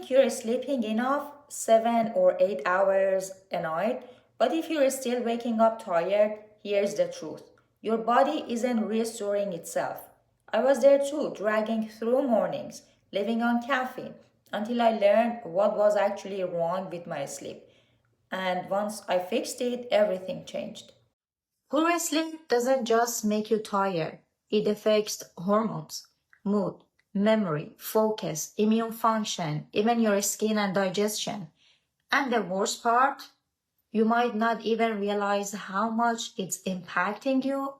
think you're sleeping enough, 7 or 8 hours a night, but if you're still waking up tired, here's the truth. Your body isn't restoring itself. I was there too, dragging through mornings, living on caffeine, until I learned what was actually wrong with my sleep. And once I fixed it, everything changed. Poor sleep doesn't just make you tired, it affects hormones, mood, memory, focus, immune function, even your skin and digestion. And the worst part, you might not even realize how much it's impacting you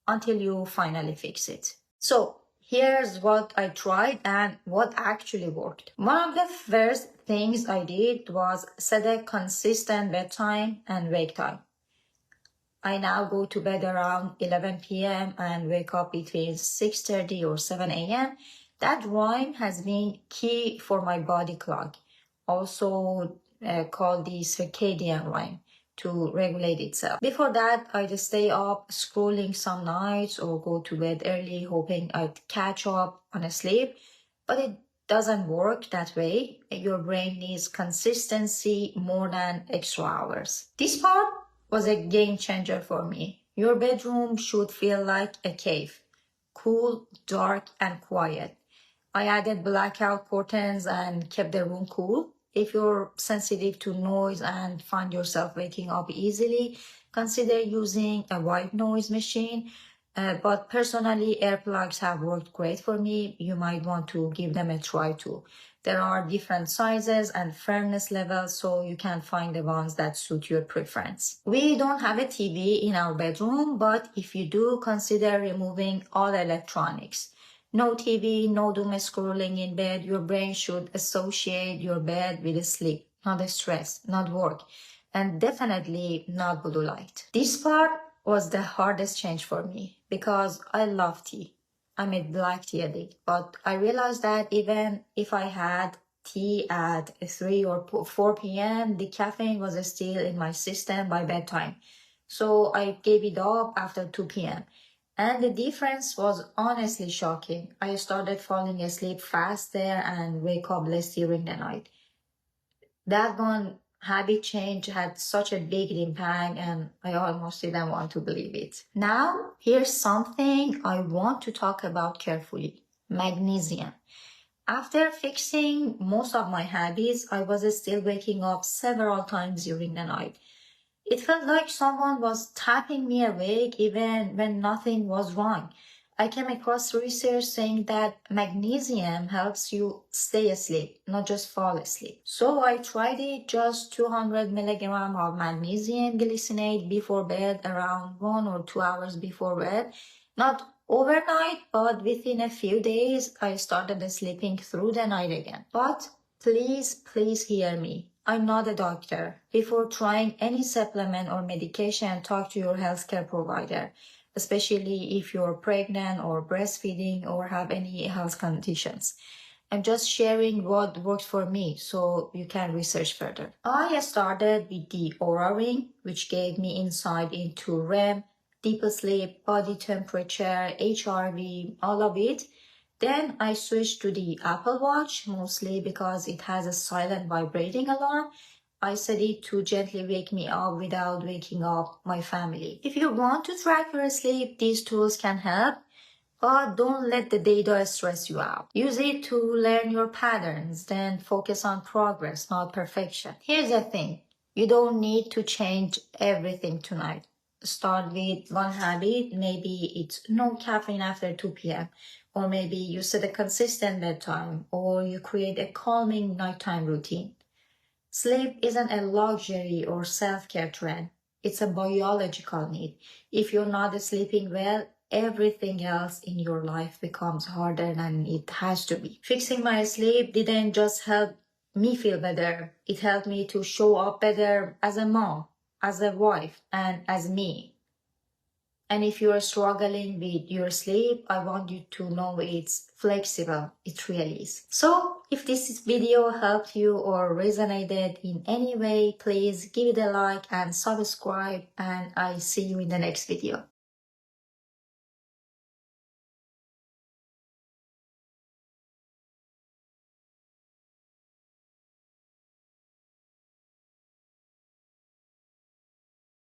until you finally fix it. So, here's what I tried and what actually worked. One of the first things I did was set a consistent bedtime and wake time. I now go to bed around 11 p.m. and wake up between 6:30 or 7 a.m. That rhyme has been key for my body clock, also called the circadian rhyme, to regulate itself. Before that, I just stay up scrolling some nights or go to bed early hoping I'd catch up on a sleep, but it doesn't work that way. Your brain needs consistency more than extra hours. This part was a game changer for me. Your bedroom should feel like a cave, cool, dark, and quiet. I added blackout curtains and kept the room cool. If you're sensitive to noise and find yourself waking up easily, consider using a white noise machine. But personally, earplugs have worked great for me. You might want to give them a try too. There are different sizes and firmness levels, so you can find the ones that suit your preference. We don't have a TV in our bedroom, but if you do, consider removing all electronics. No TV, no doom scrolling in bed. Your brain should associate your bed with sleep, not stress, not work, and definitely not blue light. This part was the hardest change for me because I love tea. I'm a black tea addict, but I realized that even if I had tea at 3 or 4 p.m., the caffeine was still in my system by bedtime. So I gave it up after 2 p.m. And the difference was honestly shocking. I started falling asleep faster and wake up less during the night. That one habit change had such a big impact and I almost didn't want to believe it. Now, here's something I want to talk about carefully. Magnesium. After fixing most of my habits, I was still waking up several times during the night. It felt like someone was tapping me awake even when nothing was wrong. I came across research saying that magnesium helps you stay asleep, not just fall asleep. So I tried it, just 200 milligrams of magnesium glycinate before bed, around 1 or 2 hours before bed. Not overnight, but within a few days, I started sleeping through the night again. But please hear me. I'm not a doctor. Before trying any supplement or medication, talk to your healthcare provider, especially if you're pregnant or breastfeeding or have any health conditions. I'm just sharing what worked for me so you can research further. I started with the Aura Ring, which gave me insight into REM, deep sleep, body temperature, HRV, all of it. Then I switched to the Apple Watch, mostly because it has a silent vibrating alarm. I set it to gently wake me up without waking up my family. If you want to track your sleep, these tools can help, but don't let the data stress you out. Use it to learn your patterns, then focus on progress, not perfection. Here's the thing, you don't need to change everything tonight. Start with one habit, maybe it's no caffeine after 2 p.m. Or maybe you set a consistent bedtime, or you create a calming nighttime routine. Sleep isn't a luxury or self-care trend. It's a biological need. If you're not sleeping well, everything else in your life becomes harder than it has to be. Fixing my sleep didn't just help me feel better. It helped me to show up better as a mom, as a wife, and as me. And if you are struggling with your sleep, I want you to know it's flexible. It really is. So if this video helped you or resonated in any way, please give it a like and subscribe, and I'll see you in the next video.